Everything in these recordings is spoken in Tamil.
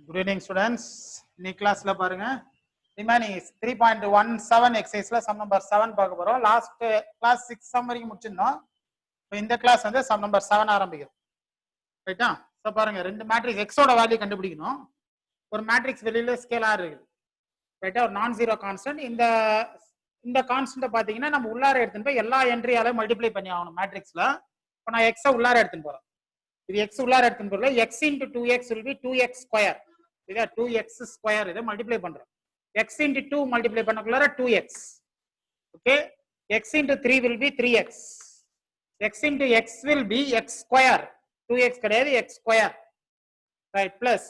Good evening, students. In class la parunga remaining is 3.17 exercise la sum number 7 பார்க்க போறோம். Last class 6 sum வரைக்கும் முடிச்சிருந்தோம். இப்போ இந்த class வந்து sum number 7 ஆரம்பிக்கிறோம். ரைட்டா? சோ பாருங்க ரெண்டு மேட்ரிக்ஸ் x ஓட வேல்யூ கண்டுபிடிக்கணும். ஒரு மேட்ரிக்ஸ் வெளியில ஸ்கேலார் இருக்கு. ரைட்டா? ஒரு நான் ஜீரோ கான்ஸ்டன்ட். இந்த கான்ஸ்டன்ட் பாத்தீங்கன்னா நம்ம உள்ளார எடுத்துட்டு போய் எல்லா என்ட்ரியால மல்டிப்ளை பண்ணி ஆகணும் மேட்ரிக்ஸ்ல. இப்போ நான் x உள்ளார எடுத்துட்டு போறேன். இது x உள்ளார எடுத்துட்டு போறல x into 2x will be 2x square. இதா 2x square இத மல்டிப்ளை பண்றோம். x into 2 மல்டிப்ளை பண்ணக்குள்ள 2x. Okay? x into 3 will be 3x. x into x will be x square. 2x கிடையாது x square. ரைட் பிளஸ்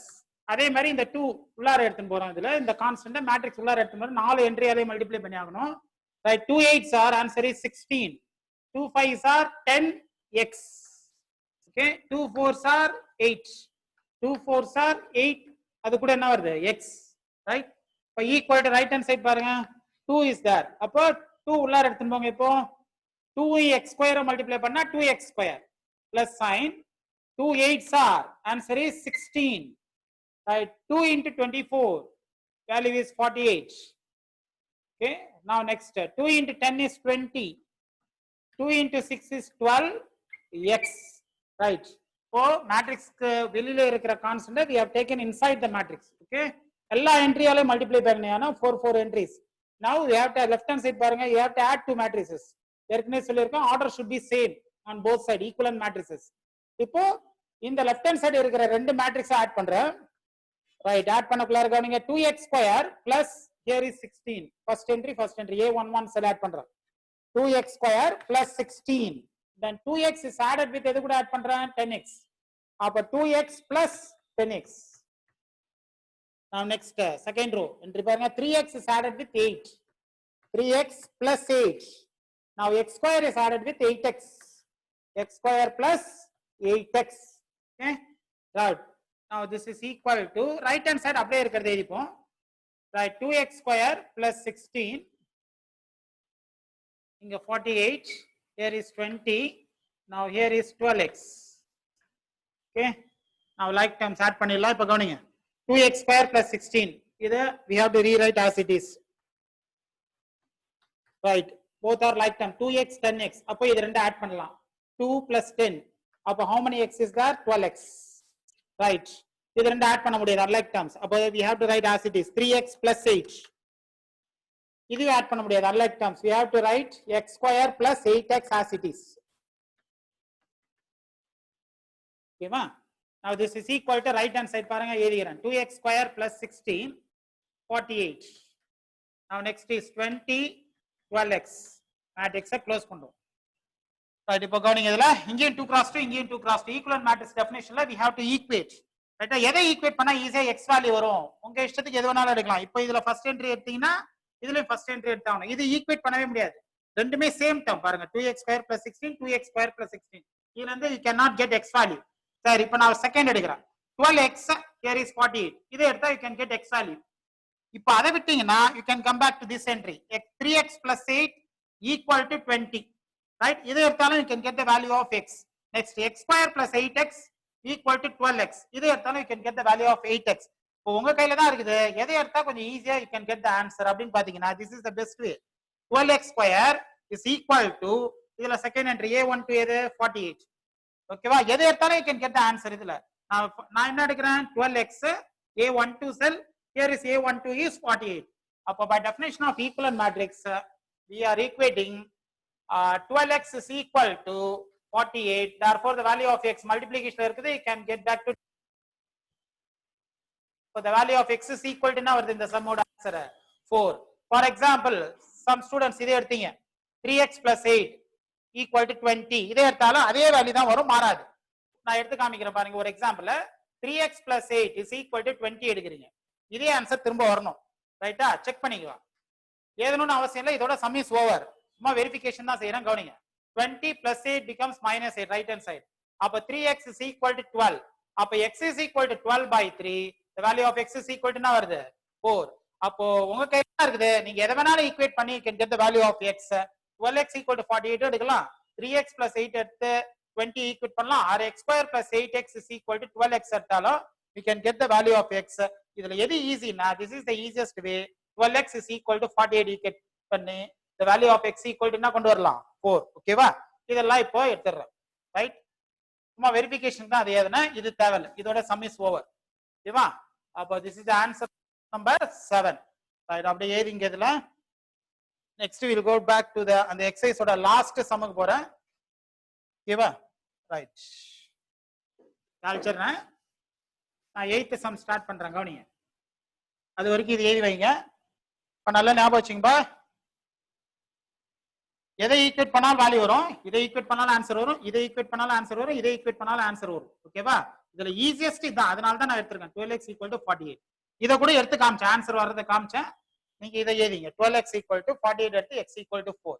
அதே மாதிரி இந்த 2 உள்ளார எடுத்துட்டு போறோம். இதுல இந்த கான்ஸ்டன்ட் மேட்ரிக்ஸ் உள்ளார எடுத்துட்டு போறோம். 4 என்ட்ரியாலே மல்டிப்ளை பண்ணி ஆகணும். Right 2 8s are answer is 16. 2 5s are 10x. Okay, 2 4s are 8. 2 4s are 8. அது கூட என்ன வருது x, ரைட்? இப்போ equal to right hand side பாருங்க 2 is there. அப்போ 2 உள்ளார எடுத்துட்டு போங்க. இப்போ 2 x ஸ்கொயர் மல்டிப்ளை பண்ணா 2x square plus sine 2 8s are answer is 16. Right, 2 into 24 value is 48. Okay, now next 2 into 10 is 20. 2 into 6 is 12x. Right. So matrix வெளியில இருக்கிற constant we have taken inside the matrix. Okay, எல்லா என்ட்ரியால மல்டிப்ளை பண்ணீங்கன்னா 4 entries. Now we have to left hand side பாருங்க, you have to add two matrices. ஏற்கனவே சொல்லிருக்கோம் order should be same on both side, equivalent matrices. இப்போ இந்த left hand side இருக்கிற ரெண்டு மேட்ரிக்ஸ் ஆட் பண்றேன். ரைட், ஆட் பண்ணக்குள்ள கவனிங்க 2x square plus here is 16. first entry a11 sell add பண்றேன். 2x square plus 16. then 2x is added with எது கூட ஆட் பண்றேன் 10x. அப்ப 2x plus 10x. now next second row entry பாருங்க 3x is added with 8. 3x plus 8. now x square is added with 8x. x square plus 8x. okay, right. now this is equal to right hand side அப்படியே இருக்கிறது எழுதிப்போம். right, 2x square plus 16 இங்க 48, here is 20, now here is 12x. okay, now like terms add பண்ணிடலாம். இப்ப கவனிங்க 2x square plus 16 இத we have to rewrite as it is. right, both are like term 2x 10x. அப்ப இது ரெண்டு ஆட் பண்ணலாம் 2 plus 10. அப்ப how many x is there 12x. right, இது ரெண்டு ஆட் பண்ண முடியாது unlike terms. அப்ப we have to write as it is 3x plus 8. இது ஆட் பண்ண முடியாது unlike terms. we have to write x square plus 8x as it is. ஓகேவா? now this is equal to right hand side பாருங்க எழுதிறேன் 2x square plus 16 48. now next is 20 12x. matrix close பண்றோம். ரைட், இப்போ கவனிங்க இதுல இங்கேயும் 2 cross 2 இங்கேயும் 2 cross 2 ஈக்குவலன்ட் மேட்ரிக்ஸ் டெஃபினிஷன்ல we have to equate. ரைட்டா? எதை ஈக்குவேட் பண்ணா ஈஸியா x வேல்யூ வரும்? உங்க இஷ்டத்துக்கு எது வேணாலும் எடுக்கலாம். இப்போ இதுல ஃபர்ஸ்ட் என்ட்ரி எடுத்தீங்கன்னா இதுலயும் ஃபர்ஸ்ட் என்ட்ரி எடுத்தாகணும். இது ஈக்குவேட் பண்ணவே முடியாது, ரெண்டுமே சேம் டேர்ம். பாருங்க 2x square plus 16 2x square plus 16. இதுல இருந்து you cannot get x value. சரி, இப்போ நான் செகண்ட் எடுக்கிறேன் 12x here is 48. இதை எடுத்தா you can get x value. இப்போ அதை விட்டீங்கன்னா you can come back to this entry 3x plus 8 equal to 20. right, இதை எடுத்தாலும் you can get the value of x. next x square plus 8x equal to 12x. இதை எடுத்தாலும் you can get the value of 8x. இப்போ உங்க கையில தான் இருக்குது, எதை எடுத்தா கொஞ்சம் ஈஸியா you can get the answer அப்படின்னு பாத்தீங்கன்னா this is the best way. 12x square is equal to இதுல செகண்ட் என்ட்ரி a12 எது 48. ஓகேவா? எதை எடுத்தாலும் you can get the answer. இதுல நான் என்ன எடுக்கிறேன் 12x a12 cell, here is a12 is 48. அப்போ by definition of equivalent matrix we are equating 12x is equal to 48. therefore the value of x multiplication இருக்குது, you can get back to so the value of x is equal to என்ன வருது இந்த சம்மோட answer 4. for example some students இதை எடுத்தீங்க 3x plus 8 equal to 20. இதை எடுத்தாலும் அதே வேல்யூ தான் வரும், மாறாது. நான் எடுத்து காமிக்கிறேன் பாருங்க ஒரு example 3x plus 8 is equal to 20 எடுக்கிறீங்க, இதே ஆன்சர் திரும்ப வரணும். ரைட்டா? செக் பண்ணிக்கலாம், ஏதனும் அவசியம் இல்லை. இதோட சம் இஸ் ஓவர், சும்மா வெரிஃபிகேஷன் தான் செய்யறேன். கவனிங்க 20 plus 8 becomes minus 8 right hand side. அப்ப 3x is equal to 12. அப்ப x is equal to 12 by 3. the value of x is equal to என்ன வருது 4. அப்போ உங்க கையில தான் இருக்குது, நீங்க எதை வேணாலும் ஈக்குவேட் பண்ணி you can get the value of x. 12x equal to 48 எடுக்கலாம், 3x plus 8 எடுத்து 20 ஈக்குவேட் பண்ணலாம், or x square plus 8x is equal to 12x எடுத்தாலும் we can get the value of x. இதுல எது ஈஸினா this is the easiest way. 12x is equal to 48 equate பண்ணி the value of x equal to என்ன கொண்டு வரலாம் 4. ஓகேவா? இதெல்லாம் இப்போ எடுத்துறேன். ரைட்? சும்மா வெரிஃபிகேஷன் தான் அது ஏதுனா இது தேவையில்லை. இதோட sum is over. ஓகேவா? அப்போ this is the answer number 7. Right, அப்படியே ஏறிங்க இதுல. Next we will go back to the அந்த exercise ஓட last sum க்கு போறேன். ஓகேவா? ரைட். கால்ச்சறேன். நான் 8th sum ஸ்டார்ட் பண்றேன், கவனிங்க. அது வரைக்கும் இது எழுதி வைங்க. இப்ப நல்லா ஞாபகம் வச்சுங்கப்பா. எதை ஈக்குவேட் பண்ணாலும் வேல்யூ வரும், இதை ஈக்குவேட் பண்ணாலும் ஆன்சர் வரும், இதை ஈக்குவேட் பண்ணாலும் ஆன்சர் வரும், இதை ஈக்குவேட் பண்ணாலும் ஆன்சர் வரும். ஓகேவா? இதுல ஈஸியஸ்ட் இதான், அதனால தான் நான் எடுத்துருக்கேன் 12x equal to 48. இதை கூட எடுத்து காமிச்சேன், ஆன்சர் வர்றதை காமிச்சேன். நீங்க இதை எழுதிங்க 12x equal to 48 எடுத்து x equal to 4.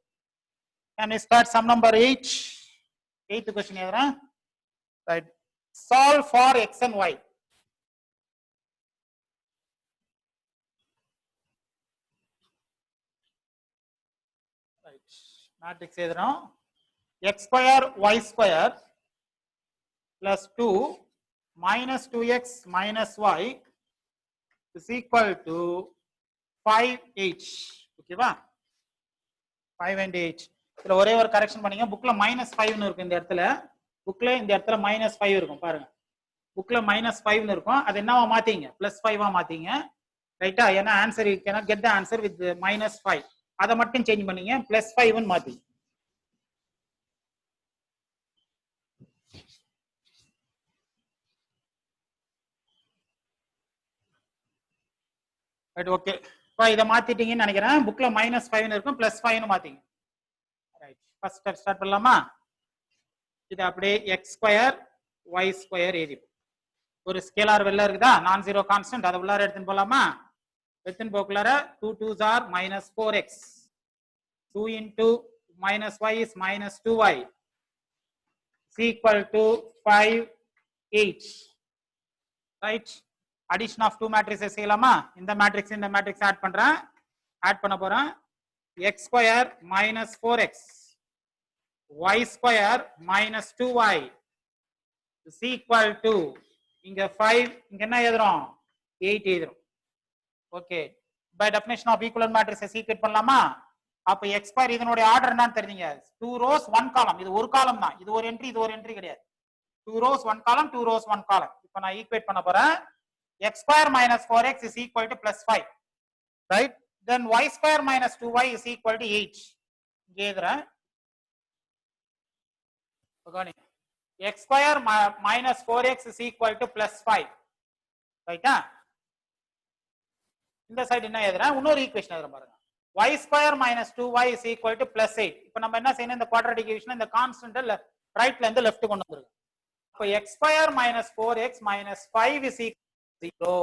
Can we start sum number 8? 8th question எழுதுறேன். Right. Solve for x and y. Right. Matrix எழுதுறோம். x square y square plus 2 minus 2x minus y is equal to 5h. ஓகேவா? 5 and 8. இதுல ஒரே ஒரு கரெக்ஷன் பண்ணீங்க. புக்ல -5 ன்னு இருக்கும் இந்த இடத்துல. புக்ல இந்த இடத்துல -5 இருக்கும் பாருங்க. புக்ல -5 ன்னு இருக்கும். அது என்னவா மாத்தீங்க? +5 ஆ மாத்தீங்க. ரைட்டா? ஏன்னா answer you cannot get the answer with -5. அத மட்டும் சேஞ்ச் பண்ணீங்க, +5 ன்னு மாத்தீங்க. Right, okay. இப்போ இத மாத்திட்டீங்கன்னு நினைக்கிறேன். புக்ல -5 ன்னு இருக்கும், +5 ன்னு மாத்தீங்க. ரைட், ஃபர்ஸ்ட் ஸ்டெப் ஸ்டார்ட் பண்ணலாமா? இது அப்படியே x ஸ்கொயர் y ஸ்கொயர் எழுதி ஒரு ஸ்கேலார் வெளில இருக்குதா, நான் ஜீரோ கான்ஸ்டன்ட், அதை உள்ளார எடுத்துன்னு போலாமா? எடுத்துன்னு போக்குள்ளார 2 2s are -4x. 2 into -y is -2y is equal to 5h. Right? Addition of two matrices செய்யலாமா? இந்த மேட்ரிக்ஸ் இந்த மேட்ரிக்ஸ் ஆட் பண்றேன். ஆட் பண்ண போறேன். x square minus 4x y square minus 2y is equal to இங்க 5, இங்க என்ன எழுதுறோம்? 8 எழுதுறோம். Okay. By definition of equivalent matrices equate பண்ணலாமா? அப்ப x square இதனுடைய ஆர்டர் என்னன்னு தெரியுங்க. 2 rows 1 column. இது ஒரு காலம் தான். இது ஒரு என்ட்ரி, இது ஒரு என்ட்ரி கிடையாது. 2 rows 1 column, 2 rows 1 column. இப்போ நான் ஈக்குவேட் பண்ண போறேன். x square minus 4x is equal to +5. Right? Then y square minus 2y is equal to 8. இங்க எழுதுறேன். Okay. x square minus 4x is equal to +5. ரைட்டா? இந்த சைடு என்ன எழுதுறேன்? இன்னொரு ஈக்குவேஷன் எழுதுறேன் பாருங்க. y square minus 2y is equal to +8. இப்போ நம்ம என்ன செய்யணும்? இந்த குவாட்ராட்டிக் ஈக்குவேஷன் இந்த கான்ஸ்டன்ட் ரைட்ல இருந்து லெஃப்ட் கொண்டு வந்துருங்க. அப்போ x square minus 4x minus 5 is equal to 0.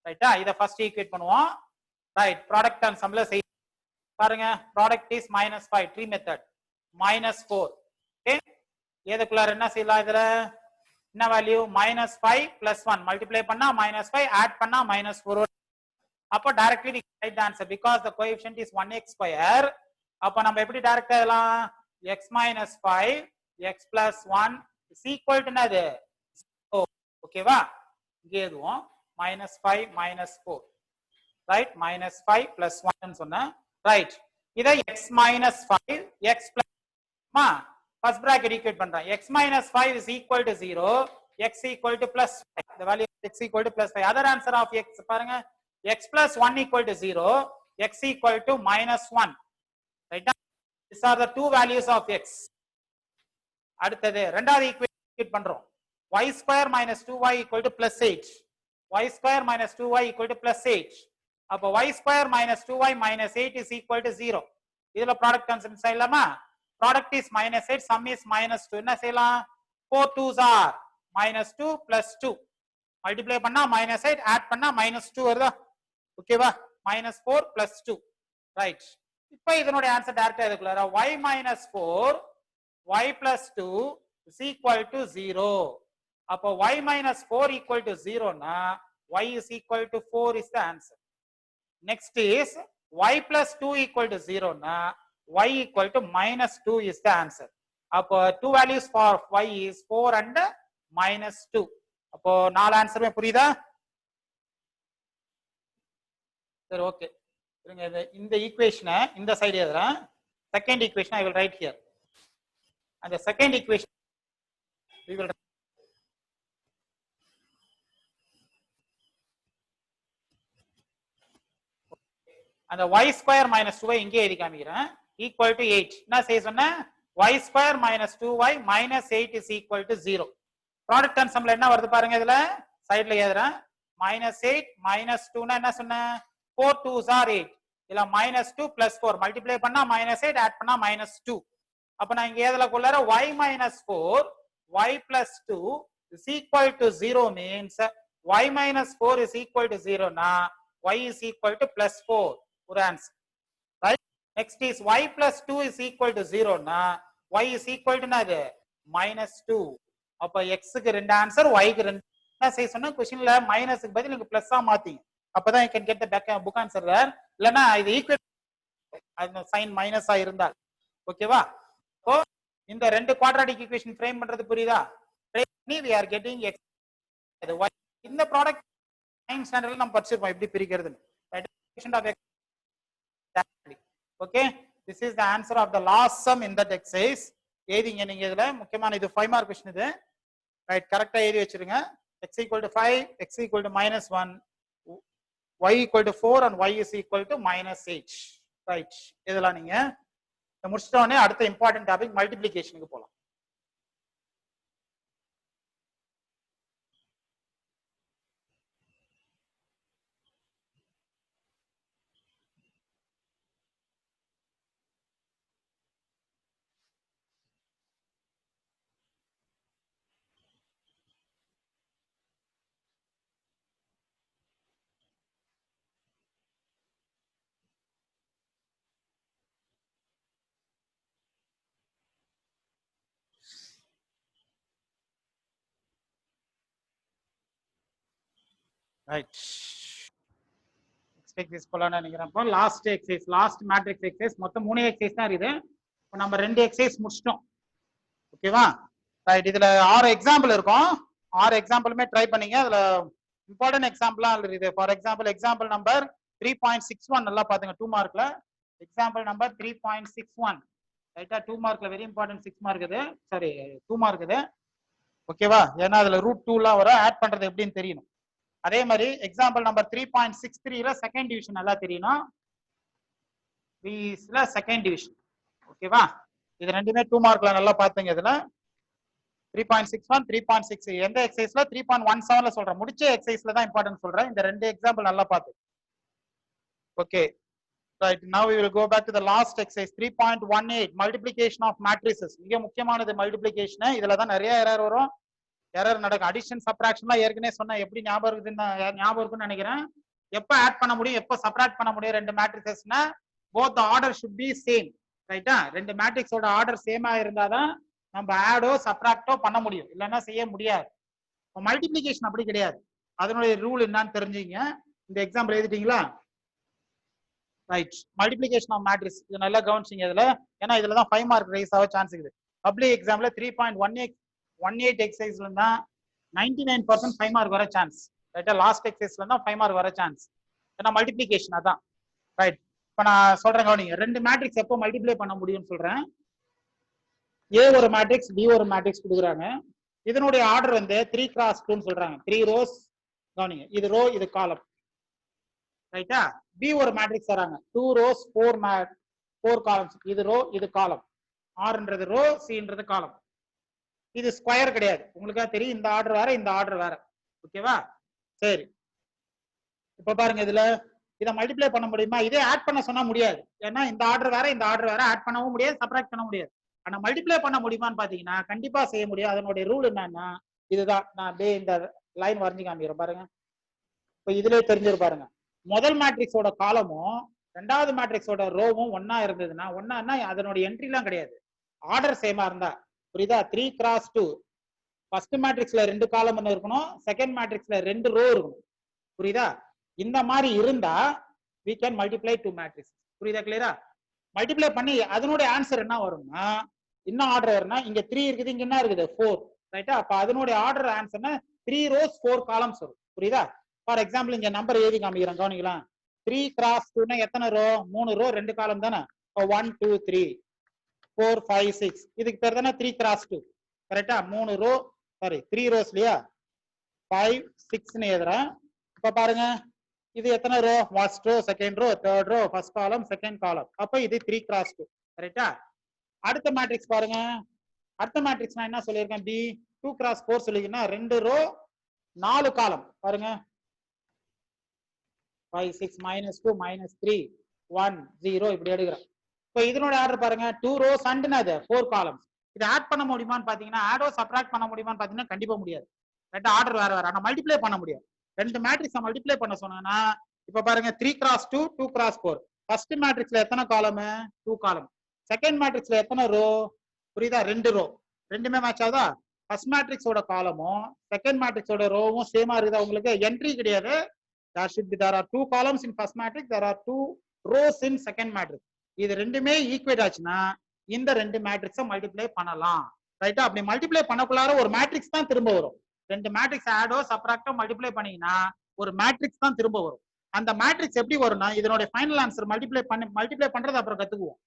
ரைட்டா? இத ஃபர்ஸ்ட் ஈக்குவேட் பண்ணுவோம். ரைட், ப்ராடக்ட் அண்ட் சம்ல செய் பாருங்க. Product is -5, tree method. -4. Okay. எதுக்குள்ளார என்ன செய்யலாம்? இதுல என்ன வேல்யூ? -5 + 1 மல்டிப்ளை பண்ணா -5, ஆட் பண்ணா -4. அப்போ directly we write the answer because the coefficient is 1x square. அப்போ நம்ம எப்படி டைரக்டா எழுதலாம்? x minus 5 x plus 1 is equal to என்னது? ஓகேவா? இங்க எழுதுவோம் -5 -4. ரைட், -5 plus 1 ன்னு சொன்னா ரைட். இத x minus 5 x plus மா ஃபர்ஸ்ட் பிராக்கெட் ஈக்குவேட் பண்றேன். x minus 5 is equal to 0, x equal to +5. the value of x equal to +5. other answer of x பாருங்க, x plus 1 equal to 0, x equal to -1. ரைட்டா? these are the two values of x. அடுத்தது இரண்டாவது ஈக்குவேட் பண்றோம். y square minus 2y equal to +8. y square minus 2y equal to +8. அப்போ y square minus 2y minus 8 is equal to 0. இதுல ப்ராடக்ட் கான்செப்ட் செய்யலாமா? Product is -8, some is -2. என்ன செய்யலாம்? 4 2s are -2 plus 2 மல்டிப்ளை பண்ணா -8, ஆட் பண்ணா -2 வருதா? ஓகேவா? -4 plus 2. ரைட். இப்போ இதனுடைய ஆன்சர் டைரக்டா இதுக்குள்ள y minus 4 y plus 2 is equal to 0. அப்போ y minus 4 equal to 0 னா y is equal to 4 is the answer. Next is y plus 2 equal to 0 னா y equal to -2 is the answer. அப்போ two values for y is 4 and -2. அப்போ 4 ஆன்சருமே புரியுதா? சரி, ஓகே. இருங்க, இந்த ஈக்குவேஷனை இந்த சைடு எழுதுறேன். Second equation I will write here. அந்த செகண்ட் ஈக்குவேஷன் we will அந்த y ஸ்கொயர் மைனஸ் 2y இங்கே எழுதி காமிக்கிறேன். Equal to 8. என்ன செய்ய சொன்னேன்? y square minus 2y minus 8 is equal to 0. Product கன்சம்ல என்ன வருது பாருங்க, இதுல சைடுல எழுதுறேன். மைனஸ் 8 மைனஸ் 2 என்ன சொன்னேன்? 4 2s are 8. இல்ல மைனஸ் 2 பிளஸ் 4 மல்டிப்ளை பண்ணா மைனஸ் 8 ஆட் பண்ணா மைனஸ் 2. அப்ப நான் இங்க எதுல கொள்ளார y minus 4 y plus 2 is equal to 0 means y minus 4 is equal to 0 na y is equal to plus 4 ஒரு answer, right? Next is y plus 2 is equal to 0 na y is equal to என்னது minus 2. அப்ப x க்கு ரெண்டு ஆன்சர், y க்கு ரெண்டு. என்ன செய்ய சொன்னா क्वेश्चनல மைனஸ்க்கு பதில் நீங்க பிளஸ் ஆ மாத்தீங்க. அப்பதான் you can get the book answer there. இல்லனா இது ஈக்குவல் அந்த சைன் மைனஸா இருந்தால் ஓகேவா? So இந்த ரெண்டு குவாட்ராட்டிக் ஈக்குவேஷன் ஃப்ரேம் பண்றது புரியுதா? we are getting x. இந்த ப்ராடக்ட் 9th ஸ்டாண்டர்ட்ல நம்ம படிச்சிருப்போம் எப்படி பிரிக்கிறதுன்னு. Okay, this is the answer of the last sum in that exercise. ஏதிங்க நீங்க இதுல முக்கியமான இது 5 மார்க் क्वेश्चन இது. ரைட், கரெக்ட்டா எழுதி வச்சிருங்க. x equal to 5, x equal to minus 1, y equal to 4 and y is equal to minus 8. Right, இதெல்லாம் நீங்க முடிச்சிட்டோனே அடுத்த இம்பார்ட்டன்ட் டாபிக் மல்டிப்ளிகேஷனுக்கு போலாம். ரைட், எக்ஸசைஸ் போலாம்னு நினைக்கிறேன். Last exercise, last matrix exercise. மொத்தம் 3 எக்ஸசைஸ் தான் இருக்குது. இப்போ நம்ம 2 எக்ஸசைஸ் முடிச்சிட்டோம். ஓகேவா? ரைட், இதுல 6 எக்ஸாம்பிள் இருக்கும். 6 எக்ஸாம்பிளுமே ட்ரை பண்ணீங்க. அதுல இம்பார்ட்டன்ட் எக்ஸாம்பிளா இருக்குது. ஃபார் எக்ஸாம்பிள் நம்பர் 3.61 நல்லா பாத்துங்க. 2 மார்க்ல எக்ஸாம்பிள் நம்பர் 3.61 ரைட்டா? 2 மார்க்ல வெரி இம்பார்ட்டன்ட். 6 மார்க் இது, சாரி 2 மார்க் இது. ஓகேவா? ஏன்னா அதுல ரூட் 2லாம் வரும். ஆட் பண்றது எப்படின்னு தெரியணும். அதே மாதிரி எக்ஸாம்பிள் நம்பர் 3.63ல செகண்ட் டிவிஷன் நல்லா தெரியணும். பிஸ்ல செகண்ட் டிவிஷன். ஓகேவா? இது ரெண்டுமே 2 மார்க்ல நல்லா பாத்துங்க. இதுல 3.61 3.6 எந்த எக்ஸசைஸ்ல 3.17ல சொல்றேன். முடிச்ச எக்ஸசைஸ்ல தான் இம்பார்ட்டன்ட் சொல்றேன். இந்த ரெண்டு எக்ஸாம்பிள் நல்லா பாத்து. Okay, right. நவ we will go back to the last exercise 3.18 multiplication of matrices. மிக முக்கியமானது மல்டிப்ளிகேஷன். இதுல தான் நிறைய எரர் வரும். எரர் நடக்கும். அடிஷன் சப்ட்ராக்ஷன்லாம் ஏற்கனவே சொன்னா எப்படி ஞாபகம் இருக்குன்னு நினைக்கிறேன். எப்ப ஆட் பண்ண முடியும், எப்ப சப்ட்ராக்ட் பண்ண முடியும் ரெண்டு மேட்ரிசஸ்னா both the order should be same. ரைட்டா? ரெண்டு மேட்ரிக்ஸோட ஆர்டர் சேமா இருந்தாதான் நம்ம ஆடோ சப்ட்ராக்டோ பண்ண முடியும். இல்லைன்னா செய்ய முடியாது. மல்டிப்ளிகேஷன் அப்படி கிடையாது. அதனுடைய ரூல் என்னன்னு தெரிஞ்சுங்க. இந்த எக்ஸாம்பிள் எழுதிட்டீங்களா? ரைட், மல்டிப்ளிகேஷன் ஆஃப் மேட்ரிக்ஸ் இது நல்லா கவனிச்சிங்க இதுல. ஏன்னா இதுல தான் 5 மார்க் ரைஸ் ஆக சான்ஸ் இருக்குது. பப்ளிக் எக்ஸாம்ல 3.18 எக்ஸசைஸ்ல இருந்தா 99% 5 மார்க் வர சான்ஸ். ரைட்டா? லாஸ்ட் எக்ஸசைஸ்ல இருந்தா 5 மார்க் வர சான்ஸ். ஏன்னா மல்டிப்ளிகேஷன் அதான். ரைட், இப்ப நான் சொல்றேன் கவனிங்க. ரெண்டு மேட்ரிக்ஸ் எப்போ மல்டிப்ளை பண்ண முடியும்னு சொல்றேன். ஏ ஒரு மேட்ரிக்ஸ், பி ஒரு மேட்ரிக்ஸ் கொடுக்குறாங்க. இதனுடைய ஆர்டர் வந்து 3x2 சொல்றாங்க. 3 ரோஸ் கவனிங்க. இது ரோ, இது காலம். ரைட்டா? பி ஒரு மேட்ரிக்ஸ் தராங்க. 2 ரோஸ் 4 காலம்ஸ். இது ரோ, இது காலம். ஆர்ன்றது ரோ, சின்றது காலம். இது ஸ்கொயர் கிடையாது. உங்களுக்கா தெரியும். இந்த ஆர்டர் வேற, இந்த ஆர்டர் வேற. ஓகேவா? சரி, இப்ப பாருங்க. இதுல இதை மல்டிப்ளை பண்ண முடியுமா? இதே ஆட் பண்ண சொன்னா முடியாது. ஏன்னா இந்த ஆர்டர் வேற, இந்த ஆர்டர் வேற. ஆட் பண்ணவும் முடியாது, சப்ட்ராக்ட் பண்ண முடியாது. ஆனா மல்டிப்ளை பண்ண முடியுமான்னு பாத்தீங்கன்னா கண்டிப்பா செய்ய முடியும். அதனுடைய ரூல் என்னன்னா இதுதான். நான் அப்படியே இந்த லைன் வரைஞ்சு காமிக்கிறேன் பாருங்க. இப்ப இதுல தெரிஞ்சிரு பாருங்க. முதல் மேட்ரிக்ஸோட காலமும் ரெண்டாவது மேட்ரிக்ஸோட ரோவும் ஒன்னா இருந்ததுன்னா, ஒன்னா அதனுடைய என்ட்ரி எல்லாம் கிடையாது. ஆர்டர் சேமா இருந்தா, புரியுதா? 3x2 ஃபர்ஸ்ட் மேட்ரிக்ஸ்ல 2 காலம் இருக்கணும், செகண்ட் மேட்ரிக்ஸ்ல 2 ரோ இருக்கணும். புரியுதா? இந்த மாதிரி இருந்தா we can multiply 2 matrices. புரியுதா? கிளியரா? மல்டிப்ளை பண்ணி அதனுடைய ஆன்சர் என்ன வரும்னா, என்ன ஆர்டர் வரும்னா, இங்க 3 இருக்குது, இங்க என்ன இருக்குது 4. ரைட்டா? அப்ப அதனுடைய ஆர்டர் ஆன்சர்னா 3 rows 4 columns வரும். புரியுதா? ஃபார் எக்ஸாம்பிள் இங்க நம்பர் எழுதி காமிக்கிறேன், கவனிக்கலாம். 3 cross 2 எத்தனை ரோ? 3 ரோ 2 காலம் தானே. 1 2 3 4 5 6 இதுக்கு பேர் தானே 3 cross 2. கரெக்டா? 3 ரோ சாரி 3 ரோஸ் இல்லையா? 5 6 னு எழுதுறேன். இப்ப பாருங்க இது எத்தனை row? First row, second row, third row, first column, second column. அப்ப இது 3 cross 2. கரெக்டா? அடுத்த மேட்ரிக்ஸ் பாருங்க. அடுத்த மேட்ரிக்ஸ் நான் என்ன சொல்லியிருக்கேன்? பி 2 cross 4 சொல்லிங்கன்னா 2 ரோ 4 காலம். பாருங்க 5 6 -2 -3 1 0 இப்படி எடுக்கிறேன். இப்போ இதனோட ஆர்டர் பாருங்க 2 rows and 4 columns. இதை ஆட் பண்ண முடியுமான்னு பாத்தீங்கன்னா, ஆடோ சப்ட்ராக்ட் பண்ண முடியுமான்னு பாத்தீங்கன்னா கண்டிப்பா முடியாது. ரெண்டு ஆர்டர் வேற வேற. ஆனா மல்டிப்ளை பண்ண முடியாது. ரெண்டு மேட்ரிக்ஸை மல்டிப்ளை பண்ண சொன்னா இப்ப பாருங்க 3 cross 2 2 cross 4. ஃபர்ஸ்ட் மேட்ரிக்ஸ்ல எத்தனை காலம்? 2 காலம். செகண்ட் மேட்ரிக்ஸ்ல எத்தனை ரோ? புரியுதா? 2 ரோ. ரெண்டுமே மேட்ச் ஆகுதா? ஃபர்ஸ்ட் மேட்ரிக்ஸோட காலமும் செகண்ட் மேட்ரிக்ஸோட ரோவும் சேமா இருக்குதா? உங்களுக்கு என்ட்ரி கிடையாது. there are 2 columns in first matrix, there are 2 rows in second matrix. இது ரெண்டுமே ஈக்குவேட் ஆச்சுன்னா இந்த ரெண்டு மேட்ரிக்ஸை மல்டிப்ளை பண்ணலாம். ரைட்டா? அப்படி மல்டிப்ளை பண்ணக்குள்ளார ஒரு மேட்ரிக்ஸ் தான் திரும்ப வரும். ரெண்டு மேட்ரிக்ஸ் ஆடோ சப்ட்ராக்டோ மல்டிப்ளை பண்ணீங்கன்னா ஒரு மேட்ரிக்ஸ் தான் திரும்ப வரும். அந்த மேட்ரிக்ஸ் எப்படி வரும்னா இதனுடைய ஃபைனல் ஆன்சர் மல்டிப்ளை பண்றது அப்புறம் கத்துக்குவோம்.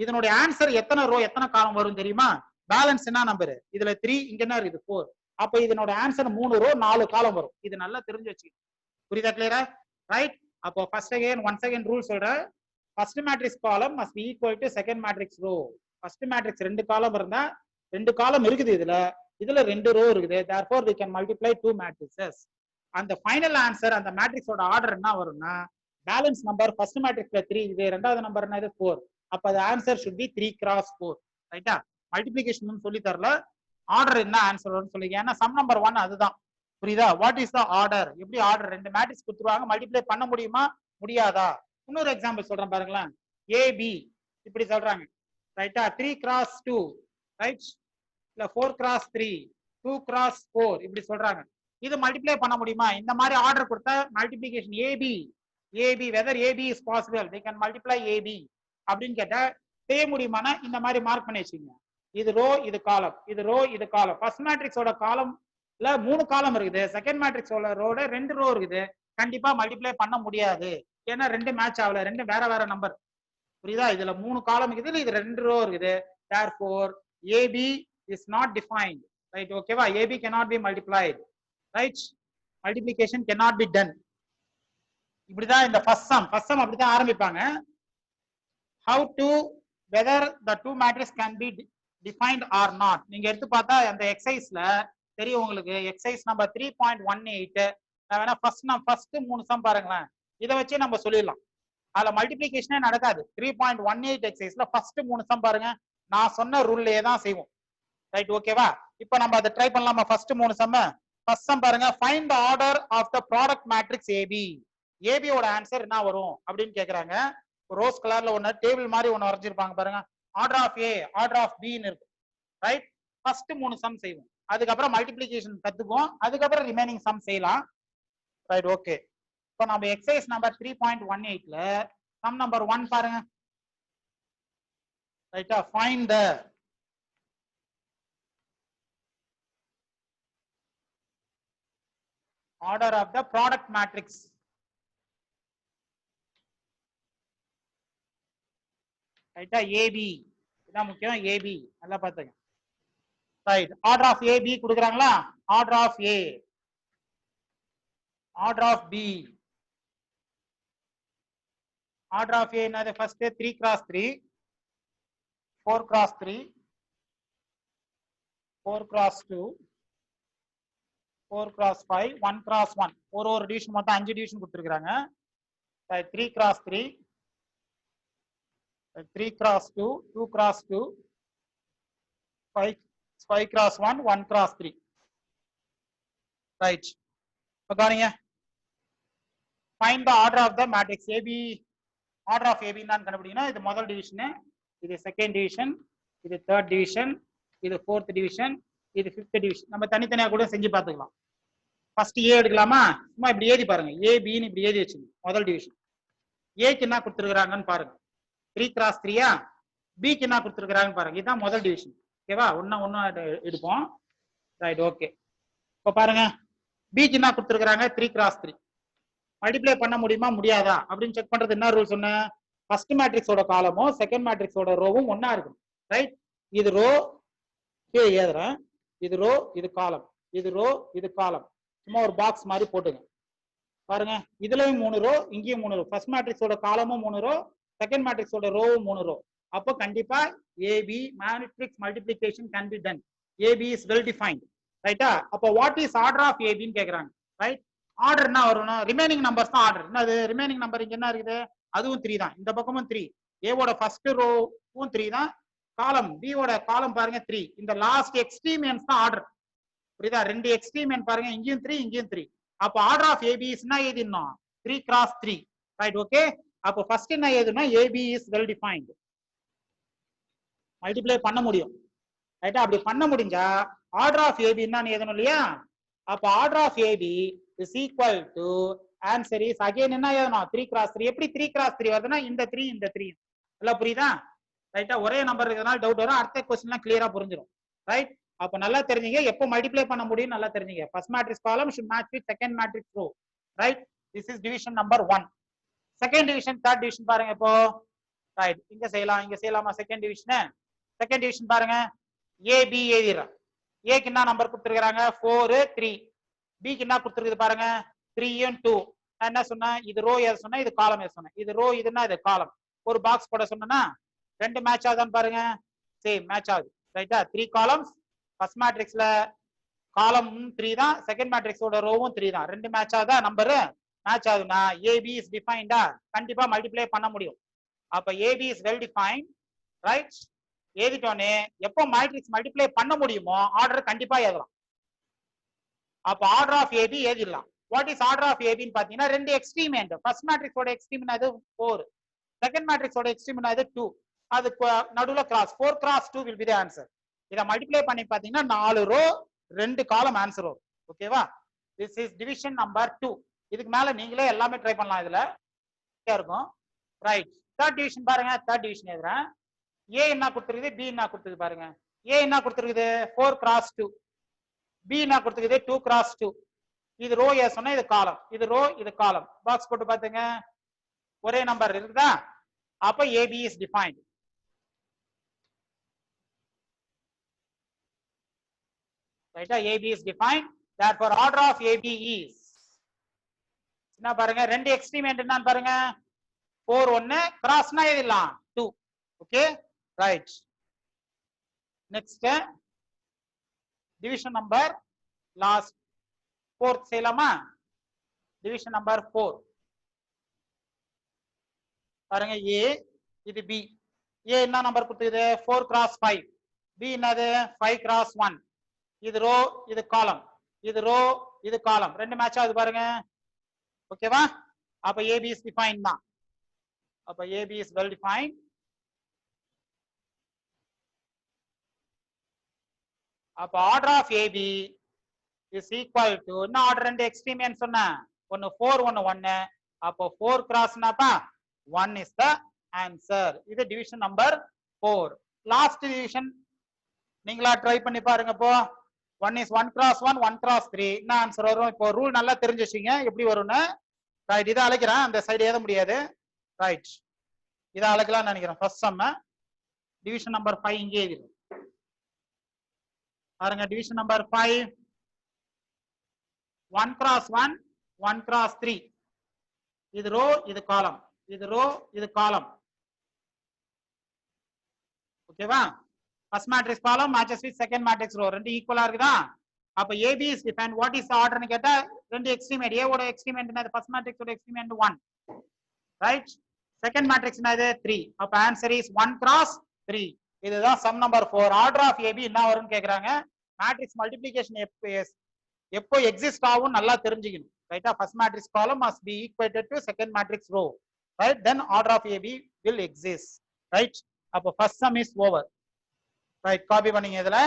இதனுடைய ஆன்சர் எத்தனை ரோ எத்தனை காலம் வரும் தெரியுமா? பேலன்ஸ் என்ன நம்பர்? இதுல 3, இங்க என்ன இருக்குது 4. அப்ப இதனோட ஆன்சர் 3 ரோ 4 காலம் வரும். இது நல்லா தெரிஞ்சு வச்சுக்கணும். புரியுதா? கிளியரா? ரைட்? அப்போ first again once again rule சொல்றேன். First matrix column must be equal to second matrix row. First matrix 2 column இருந்தா 2 காலம் இருக்குது இதுல 2 ரோ இருக்குது. therefore we can multiply 2 matrices. அந்த ஃபைனல் ஆன்சர் அந்த மேட்ரிக்ஸோட ஆர்டர் என்ன வரும்னா பேலன்ஸ் நம்பர் ஃபர்ஸ்ட் மேட்ரிக்ஸ்ல 3 இது, ரெண்டாவது நம்பர் என்னது 4. அப்ப அது ஆன்சர் should be 3 cross 4. ரைட்டா? மல்டிப்ளிகேஷன் சொல்லி தரல, ஆர்டர் என்ன ஆன்சர் வரும்னு சொல்லி. ஏன்னா சம் நம்பர் 1 அதுதான். புரியுதா? What is the order? எப்படி ஆர்டர்? ரெண்டு மேட்ரிக்ஸ் கொடுத்துருவாங்க, மல்டிப்ளை பண்ண முடியுமா முடியாதா? இன்னொரு எக்ஸாம்பிள் சொல்றேன் பாருங்களேன். ஏபி இப்படி சொல்றாங்க. ரைட்டா? 3 cross 2 ரைட், இல்ல 4 cross 3 2 cross 4 இப்படி சொல்றாங்க. இது மல்டிப்ளை பண்ண முடியுமா? இந்த மாதிரி ஆர்டர் கொடுத்தா multiplication AB whether AB is possible, they can multiply AB அப்படின்னு கேட்டா செய்ய முடியுமானா இந்த மாதிரி மார்க் பண்ணி வச்சுக்கோங்க. இது ரோ இது காலம், இது ரோ இது காலம். ஃபர்ஸ்ட் மேட்ரிக்ஸோட காலம்ல 3 காலம் இருக்குது, செகண்ட் மேட்ரிக்ஸோட ரோட 2 ரோ இருக்குது. கண்டிப்பா மல்டிப்ளை பண்ண முடியாது. ஏன்னா 2 மேட்ச் ஆகல, 2 வேற வேற நம்பர். புரியுதா? இதுல 3 காலம் இருக்குது, இது 2 ரோ இருக்குது. therefore AB is not defined. Right? ஓகேவா? AB cannot be multiplied. Right? Multiplication cannot be done. இப்படிதான் இந்த ஃபர்ஸ்ட் சம் அப்படிதான் ஆரம்பிப்பாங்க. how to whether the two matrix can be defined or not. நீங்க எடுத்து பார்த்தா அந்த எக்ஸசைஸ்ல தெரியும் உங்களுக்கு. எக்ஸசைஸ் நம்பர் 3.18 நான் வேணா ஃபர்ஸ்ட் 3 சம் பாருங்களேன். இதை வச்சே நம்ம சொல்லிடலாம். அதுல மல்டிப்ளிகேஷனே நடக்காது. 3.18 எக்ஸசைஸ்ல ஃபர்ஸ்ட் 3 சம் பாருங்க. நான் சொன்ன ரூல்லே தான் செய்வோம். ரைட்? ஓகேவா? இப்போ நம்ம அதை ட்ரை பண்ணலாமா? First 3 sum. ஃபர்ஸ்ட் சம் பாருங்க. Find the order of the product matrix AB. ஏபியோட ஆன்சர் என்ன வரும் அப்படின்னு கேக்குறாங்க. ரோஸ் கலர்ல ஒன்னு டேபிள் மாதிரி ஒன்னு வரைஞ்சிருப்பாங்க பாருங்க. Order of A order of B ன்னு இருக்கு. ரைட்? ஃபர்ஸ்ட் 3 சம் செய்வோம், அதுக்கப்புறம் மல்டிப்ளிகேஷன் கத்துக்குவோம், அதுக்கப்புறம் ரிமைனிங் சம் செய்யலாம். ரைட்? ஓகே. இப்போ நம்ம எக்ஸசைஸ் நம்பர் 3.18ல சம் நம்பர் 1 பாருங்க. ரைட்டா? Find the order of the product matrix. ரைட்டா? ஏபி இதான் முக்கியம். ஏபி நல்லா பாத்துங்க. Right? Order of A B கொடுக்குறாங்களா? Order of A, order of B. Order of A என்னது? First 3 cross 3 4 cross 3 4 cross 2 4 cross 5 1 cross 1 ஒரு டிவிஷன் மொத்தம் 5 டிவிஷன் கொடுத்துருக்காங்க. 3 cross 3 3 cross 2 2 cross 2 5 cross 1 1 cross 3. Right? இப்போ கவனிங்க. Find the order of the matrix AB. Order of AB தான் கண்டுபிடிக்கணும். இது முதல் டிவிஷன், இது செகண்ட் டிவிஷன், இது தேர்ட் டிவிஷன், இது ஃபோர்த் டிவிஷன், இது ஃபிஃப்த் டிவிஷன். நம்ம தனித்தனியா கூட செஞ்சு பார்த்துக்கலாம். ஃபர்ஸ்ட் ஏ எடுக்கலாமா? சும்மா இப்படி ஏதி பாருங்க. ஏ பின்னு இப்படி ஏதி வச்சுங்க. முதல் டிவிஷன். ஏக்கு என்ன கொடுத்துருக்காங்கன்னு பாருங்க. 3 cross 3யா? பிக்கு என்ன கொடுத்துருக்காங்கன்னு பாருங்க. இதுதான் முதல் டிவிஷன். ஓகேவா? ஒன்னு எடுப்போம். ரைட்? ஓகே. இப்போ பாருங்க பிக்கு என்ன கொடுத்துருக்காங்க 3x3 மல்டிப்ளை பண்ண முடியுமா முடியாதா அப்படின்னு செக் பண்றது என்ன ரூல் சொன்னேன் ஃபர்ஸ்ட் மேட்ரிக்ஸோட காலமும் செகண்ட் மேட்ரிக்ஸோட ரோவும் ஒன்னா இருக்கும் ரைட் இது ரோ கீழே எழுதுறேன் இது ரோ இது காலம் இது ரோ இது காலம் சும்மா ஒரு பாக்ஸ் மாதிரி போட்டுங்க பாருங்க இதுலயும் 3 ரோ இங்கேயும் 3 ரோ ஃபர்ஸ்ட் மேட்ரிக்ஸோட காலமும் 3 ரோ செகண்ட் மேட்ரிக்ஸோட ரோவும் 3 ரோ அப்போ கண்டிப்பா AB matrix multiplication can be done AB is well defined ரைட்டா அப்போ வாட் இஸ் ஆர்டர் ஆஃப் ஏபின்னு கேக்குறாங்க ரைட் ஆர்டர் என்ன வரணும் ரிமைனிங் நம்பர்ஸ் தான் ஆர்டர் என்னது ரிமைனிங் நம்பர் இங்க என்ன இருக்குது அதுவும் 3 தான் இந்த பக்கமும் 3 ஏவோட ஃபர்ஸ்ட் ரோவும் 3 தான் காலம் பியோட காலம் பாருங்க 3 இந்த லாஸ்ட் எக்ஸ்ட்ரீமியன்ஸ் தான் ஆர்டர் புரியுதா ரெண்டு எக்ஸ்ட்ரீமியன் பாருங்க இங்கேயும் 3 இங்கேயும் 3 அப்போ ஆர்டர் ஆஃப் ஏபி இஸ்னா எழுதிடணும் 3x3 ரைட் ஓகே அப்போ ஃபர்ஸ்ட் என்ன எழுதுனா AB is well defined multiply பண்ண முடியும் ரைட்டா அப்படி பண்ண முடிஞ்சா ஆர்டர் ஆஃப் ஏபி என்னன்னு எழுதணும் இல்லையா அப்போ order of AB is equal to answer is again என்ன எழுதணும் 3x3 எப்படி 3x3 வருதுன்னா இந்த 3 இந்த 3 எல்லாம் புரியுதா ரைட்டா ஒரே நம்பர் இருக்கிறதுனால டவுட் வரும் அடுத்த கொஸ்டின்லாம் கிளியரா புரிஞ்சிடும் ரைட் அப்ப நல்லா தெரிஞ்சீங்க எப்போ மல்டிப்ளை பண்ண முடியும் நல்லா தெரிஞ்சீங்க first matrix column should match with second matrix row right this is division number 1 second division third division பாருங்க இப்போ ரைட் இங்க செய்யலாமா செகண்ட் டிவிஷன் பாருங்க ஏபி எழுதிடுறேன் ஏக்கு என்ன நம்பர் கொடுத்துருக்காங்க 4 3 பிக்கு என்ன கொடுத்துருக்குது பாருங்க 3 and 2 நான் என்ன சொன்னேன் இது ரோ எது சொன்னேன் இது காலம் எது சொன்னேன் இது ரோ இதுன்னா இது காலம் ஒரு பாக்ஸ் போட சொன்னா ரெண்டு மேட்ச் ஆகுதான்னு பாருங்க சேம் மேட்ச் ஆகுது ரைட்டா 3 காலம்ஸ் ஃபர்ஸ்ட் மேட்ரிக்ஸ்ல காலம் 3 தான் செகண்ட் மேட்ரிக்ஸோட ரோவும் 3 தான் ரெண்டு மேட்ச் ஆகுதா நம்பர் மேட்ச் ஆகுதுன்னா ஏபி இஸ் டிஃபைன்டா கண்டிப்பா மல்டிப்ளை பண்ண முடியும் அப்ப AB is well defined right எழுதிட்டோன்னே எப்போ மேட்ரிக்ஸ் மல்டிப்ளை பண்ண முடியுமோ ஆர்டர் கண்டிப்பா எழுதலாம் அப்ப ஆர்டர் ஆஃப் ஏபி எழுதிடலாம் வாட் இஸ் ஆர்டர் ஆஃப் ஏபின்னு பாத்தீங்கன்னா ரெண்டு எக்ஸ்ட்ரீமெண்ட் ஃபர்ஸ்ட் மேட்ரிக்ஸோட எக்ஸ்ட்ரீம் அது 4 செகண்ட் மேட்ரிக்ஸோட எக்ஸ்ட்ரீம் அது 2 அது நடுவுல cross 4x2 will be the answer இத மல்டிப்ளை பண்ணி பாத்தீங்கன்னா 4 ரோ 2 காலம் ஆன்சர் வரும் ஓகேவா திஸ் இஸ் டிவிஷன் நம்பர் 2 இதுக்கு மேல நீங்களே எல்லாமே ட்ரை பண்ணலாம் இதுல இருக்கும் ரைட் தேர்ட் டிவிஷன் பாருங்க தேர்ட் டிவிஷன் எழுதுறேன் ஏ என்ன கொடுத்துருக்குது பி என்ன கொடுத்துருக்கு பாருங்க ஏ என்ன கொடுத்துருக்குது 4x2 பி என்ன கொடுத்துருக்குது 2x2 இது ரோ ஏ சொன்னா இது காலம் இது ரோ இது காலம் பாக்ஸ் போட்டு பாத்துங்க ஒரே நம்பர் இருக்குதா அப்ப ஏபி இஸ் டிஃபைன்ட் ரைட்டா AB is defined therefore order of AB is என்ன பாருங்க ரெண்டு எக்ஸ்ட்ரீமெண்ட் என்னன்னு பாருங்க 4 1 கிராஸ்னா எழுதலாம் 2 okay right next division number last fourth செய்யலாமா டிவிஷன் நம்பர் 4 பாருங்க ஏ இது பி ஏ என்ன நம்பர் கொடுத்தது 4x5 பி என்னது 5x1 இது ரோ இது காலம் இது ரோ இது காலம் ரெண்டு மேட்ச் ஆகுது பாருங்க ஓகேவா அப்ப ஏபி இஸ் டிஃபைன்ட் தான் அப்ப ஏபி இஸ் வெல் டிஃபைன்ட் அப்ப order of AB is equal to என்ன ஆர்டர் ரெண்டு எக்ஸ்ட்ரீம் சொன்ன ஒன்னு 4 ஒன்னு 1 அப்போ 4 கிராஸ்னாப்பா 1 இஸ் த ஆன்சர் இது டிவிஷன் நம்பர் 4 லாஸ்ட் டிவிஷன் நீங்களா ட்ரை பண்ணி பாருங்க இப்போ 1 is 1x1 1x3 என்ன ஆன்சர் வரும் இப்போ ரூல் நல்லா தெரிஞ்சு வச்சுங்க எப்படி வரும்னு ரைட் இதை அழைக்கிறேன் அந்த சைடு ஏத முடியாது ரைட் இதை அழைக்கலாம்னு நினைக்கிறேன் ஃபர்ஸ்ட் சம்ம டிவிஷன் நம்பர் 5 இங்கே எழுதிடும் பாருங்க டிவிஷன் நம்பர் 5 1x1 1x3 இது ரோ இது காலம் இது ரோ இது காலம் ஓகேவா first matrix column matches with second matrix row ரெண்டு ஈக்குவலா இருக்குதா அப்ப AB is defined what is ஆர்டர்னு கேட்டா ரெண்டு எக்ஸ்ட்ரீமெண்ட் ஏ ஓட எக்ஸ்ட்ரீமெண்ட் என்னது ஃபர்ஸ்ட் மேட்ரிக்ஸ் ஓட எக்ஸ்ட்ரீமெண்ட் 1 ரைட் செகண்ட் மேட்ரிக்ஸ் என்னது 3 அப்ப ஆன்சர் இஸ் 1x3 இதுதான் sum number 4 order of AB என்ன வரும்னு கேக்குறாங்க மேட்ரிக்ஸ் மல்டிப்ளிகேஷன் எப்போ எக்ஸிஸ்ட் ஆகும் நல்லா தெரிஞ்சுக்கணும் ரைட்டா first matrix column must be equated to second matrix row right then order of AB will exist right அப்ப first sum is over right copy பண்ணீங்க இதுல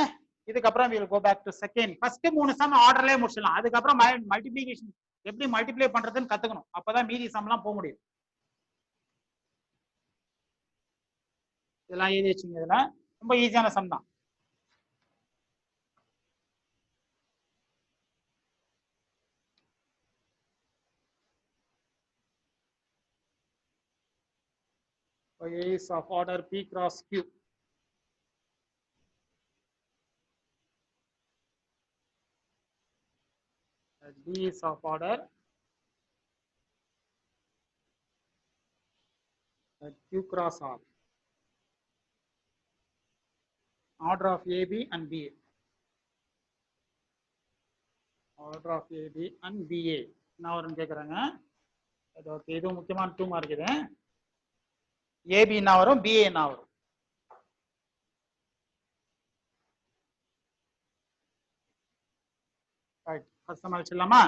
இதுக்கு அப்புறம் we will go back to second first மூணு சம் ஆர்டர்லயே முடிச்சலாம் அதுக்கு அப்புறம் மல்டிப்ளிகேஷன் எப்படி மல்டிப்ளை பண்றதுன்னு கத்துக்கணும் அப்பதான் மீதி சம்லாம் போக முடியும் இதெல்லாம் எழுதி வச்சுங்க இதுல ரொம்ப ஈஸியான சம் தான் A is of order P cross Q. B is of order Q cross R. Order of AB and BA. Order of AB and BA. நான் ஒரு கேக்குறாங்க. அது ஓகே, இது முக்கியமான 2 மார்க் இது. AB என்ன வரும், BA என்ன வரும்? ரைட், ஃபர்ஸ்ட் நம்ம அழிச்சிடலாமா?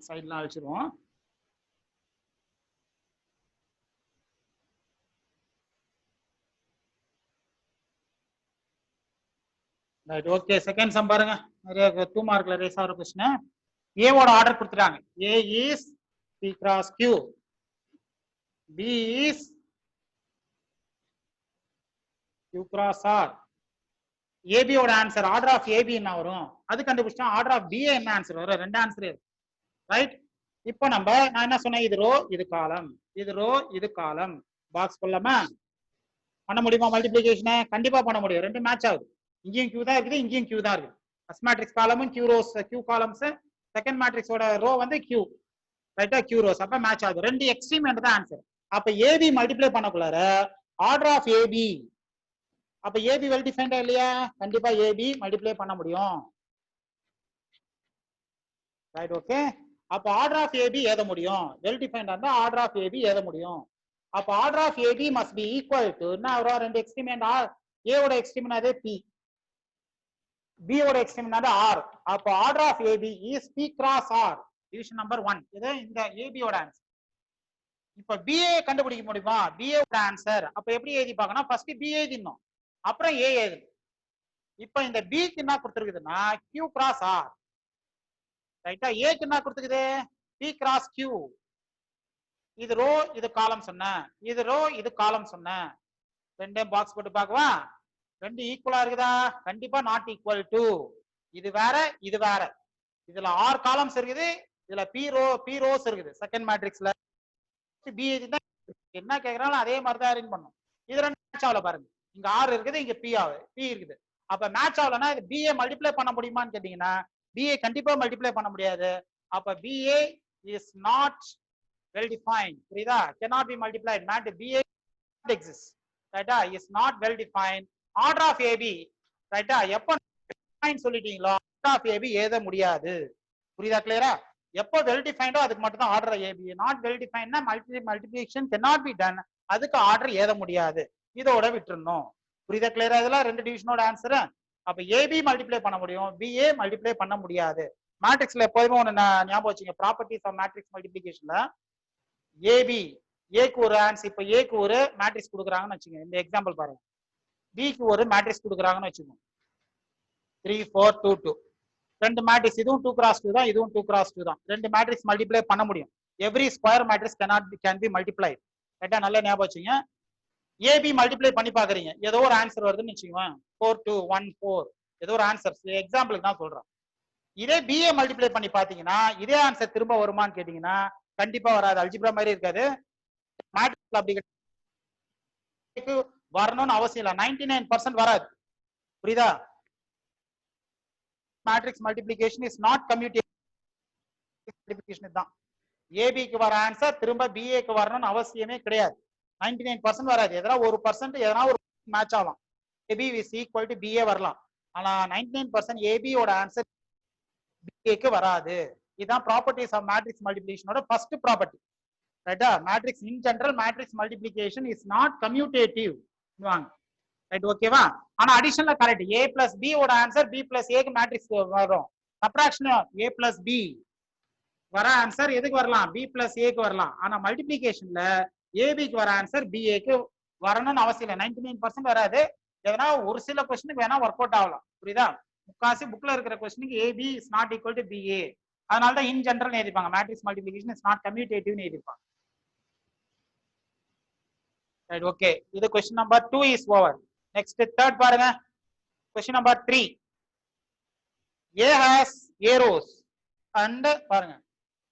சைட்லாம் அழிச்சிருவோம். Right, okay. செகண்ட் சம் பாருங்க, நிறைய 2 மார்க்ல ரேஸ் ஆகிற கொஸ்டின். A ஓட ஆர்டர் கொடுத்துட்டாங்க. A is P cross Q, B is Q cross R. AB ஓட ஆன்சர் ஆர்டர் ஆஃப் AB என்ன வரும் அது கண்டுபிடிச்சா, ஆர்டர் ஆஃப் BA என்ன ஆன்சர் வரும்? ரெண்டு ஆன்சர். ரைட், இப்போ நான் என்ன சொன்னேன், இது ரோ இது காலம், இது ரோ இது காலம். பாக்ஸ் கொள்ளாம பண்ண முடியுமா மல்டிப்ளிகேஷனை? கண்டிப்பா பண்ண முடியும். ரெண்டு மேட்ச் ஆகுது. இங்கேயும் கியூ தான் இருக்குது, இங்கேயும் கியூ தான் இருக்குது. ஃபர்ஸ்ட் மேட்ரிக்ஸ் காலமும் Q rows, Q columns. Second மேட்ரிக்ஸோட ரோ வந்து கியூ, ரைட்டா, கியூ ரோஸ். அப்ப மேட்ச் ஆகுது. ரெண்டு எக்ஸ்ட்ரீம் எண்ட் தான் ஆன்சர். அப்ப ஏபி மல்டிப்ளை பண்ணக்குள்ளார ஆர்டர் ஆஃப் ஏபி, அப்ப ஏபி வெல் டிஃபைன்டா இல்லையா? கண்டிப்பா ஏபி மல்டிப்ளை பண்ண முடியும். Right, okay. அப்ப ஆர்டர் ஆஃப் ஏபி எழுத முடியும். வெல் டிஃபைன்டா இருந்தா ஆர்டர் ஆஃப் ஏபி எழுத முடியும். அப்ப order of AB must be equal to என்ன வரும்? ரெண்டு எக்ஸ்ட்ரீம் எண்ட் ஆர். ஏ ஓட எக்ஸ்ட்ரீம் என்னது? பி. பி ஓட எக்ஸ்ட்ரீம் என்னது? ஆர். அப்ப order of AB is B cross R. Division number 1. இது இந்த ஏபி ஓட ஆன்சர். இப்ப பிஏ கண்டுபிடிக்க முடியுமா? பிஏ ஓட ஆன்சர் அப்ப எப்படி எழுதி பார்க்கணும்? ஃபர்ஸ்ட் பி எழுதிடணும், அப்புறம் ஏ எழுதணும். இப்ப இந்த பிக்கு என்ன கொடுத்துருக்குதுன்னா கியூ கிராஸ் ஆர், ரைட்டா. ஏக்கு என்ன கொடுத்துருக்குது? B cross Q. இது ரோ இது காலம் சொன்னேன், இது ரோ இது காலம் சொன்னேன். ரெண்டையும் பாக்ஸ் போட்டு பார்க்கவா? ரெண்டு ஈக்குவலா இருக்குதா? கண்டிப்பா நாட் ஈக்குவல் டு. இது வேற இது வேற. இதுல ஆர் காலம்ஸ் இருக்குது, இதுல பி ரோஸ் இருக்குது. செகண்ட் மேட்ரிக்ஸ்ல பி என்ன கேக்குறாலும் அதே மாதிரி தான் அரேஞ்ச் பண்ணும். இது ரெண்டு மேட்ச் ஆகல பாருங்க. இங்க ஆர் இருக்குது, இங்க பி இருக்குது. அப்ப மேட்ச் ஆகலன்னா இது பிஏ மல்டிப்ளை பண்ண முடியுமான்னு கேட்டீங்கன்னா பிஏ கண்டிப்பா மல்டிப்ளை பண்ண முடியாது. அப்ப BA is not well defined. புரியுதா? cannot be multiplied. not BA exists, ரைட்டா, is not well defined. order of AB, ரைட்டா, எப்ப டிஃபைன் சொல்லிட்டீங்களோ ஆர்டர் ஆஃப் ஏபி எழுத முடியாது. புரியுதா? கிளியரா? எப்போ வெல் டிஃபைன்டோ அதுக்கு மட்டும் தான் ஆர்டர் ஏபி. நாட் வெல் டிஃபைன்னா மல்டிப்ளிகேஷன் cannot be done, அதுக்கு ஆர்டர் எழுத முடியாது. இதோட விட்டுறணும். புரியுதா? கிளியரா? இதெல்லாம் ரெண்டு டிவிஷனோட ஆன்சர். அப்ப ஏபி மல்டிப்ளை பண்ண முடியும், பிஏ மல்டிப்ளை பண்ண முடியாது. மேட்ரிக்ஸ்ல எப்போதுமே ஒண்ணு ஞாபகம் வச்சுங்க, ப்ராப்பர்ட்டிஸ் ஆஃப் மேட்ரிக்ஸ் மல்டிப்ளிகேஷன்ல ஏபி, ஏக்கு ஒரு ஆன்சர். இப்ப ஏக்கு ஒரு மேட்ரிக்ஸ் கொடுக்குறாங்கன்னு வச்சுக்கோங்க. இந்த எக்ஸாம்பிள் பாருங்க. பிக்கு ஒரு மேட்ரிக்ஸ் கொடுக்குறாங்கன்னு வச்சுக்கோங்க. 3 4 2 2. ரெண்டு மேட்ரிக்ஸ், இதுவும் 2 cross 2 தான், இதுவும் 2 cross 2 தான். ரெண்டு மேட்ரிக்ஸ் மல்டிப்ளை பண்ண முடியும். Every square matrix can be multiplied. ரைட்டா? நல்லா ஞாபகம் வச்சுங்க. ஏபி மல்டிப்ளை பண்ணி பாக்குறீங்க, ஏதோ ஒரு ஆன்சர் வருதுன்னு வச்சுக்கோங்க. 4 2 1 4 ஏதோ ஒரு ஆன்சர். எக்ஸாம்பிளுக்கு தான் சொல்றேன். இதே பிஏ மல்டிப்ளை பண்ணி பாத்தீங்கன்னா இதே ஆன்சர் திரும்ப வருமான்னு கேட்டீங்கன்னா கண்டிப்பா வராது. அல்ஜிப்ரா மாதிரி இருக்காது. மேட்ரிக்ஸ்ல அப்படி வரணும்னு அவசியம் இல்லை. 99% வராது. புரியுதா? Matrix multiplication is not commutative multiplication தான். ஏபிக்கு வர ஆன்சர் திரும்ப பிஏக்கு வரணும்னு அவசியமே கிடையாது. 99% வராது. எதனா 1% எதனா ஒரு மேட்ச் ஆகலாம். AB is equal to BA வரலாம். ஆனா 99% ஏபியோட ஆன்சர் பிஏக்கு வராது. இதுதான் ப்ராப்பர்ட்டிஸ் ஆஃப் மேட்ரிக்ஸ் மல்டிப்ளிகேஷனோட ஃபர்ஸ்ட் ப்ராப்பர்ட்டி. ரைட்டா? Matrix in general matrix multiplication is not commutative. Right, ஓகேவா? ஆனா அடிஷனலா கரெக்ட். ஏ பிளஸ் பி ஓட ஆன்சர் பி பிளஸ் ஏக்கு மேட்ரிக்ஸ் வரும். சப்ட்ராக்ஷன் ஏ பிளஸ் பி வர ஆன்சர் எதுக்கு வரலாம்? பி பிளஸ் ஏக்கு வரலாம். ஆனா மல்டிப்ளிகேஷன்ல ஏபிக்கு வர ஆன்சர் பிஏக்கு வரணும்னு அவசியம் இல்லை. 99% வராது. எதனா ஒரு சில கொஸ்டினுக்கு வேணா ஒர்க் அவுட் ஆகலாம். புரியுதா? முக்காசி புக்ல இருக்கிற கொஸ்டினுக்கு AB is not equal to BA. அதனால தான் இன் ஜெனரல் எழுதிப்பாங்க. மேட்ரிக்ஸ் மல்டிப்ளிகேஷன் இஸ் நாட் கம்யூட்டேட்டிவ்னு எழுதிப்பாங்க. Right, okay. இது question number 2 is over. Next third பாருங்க. Question number 3. A has arrows and பாருங்க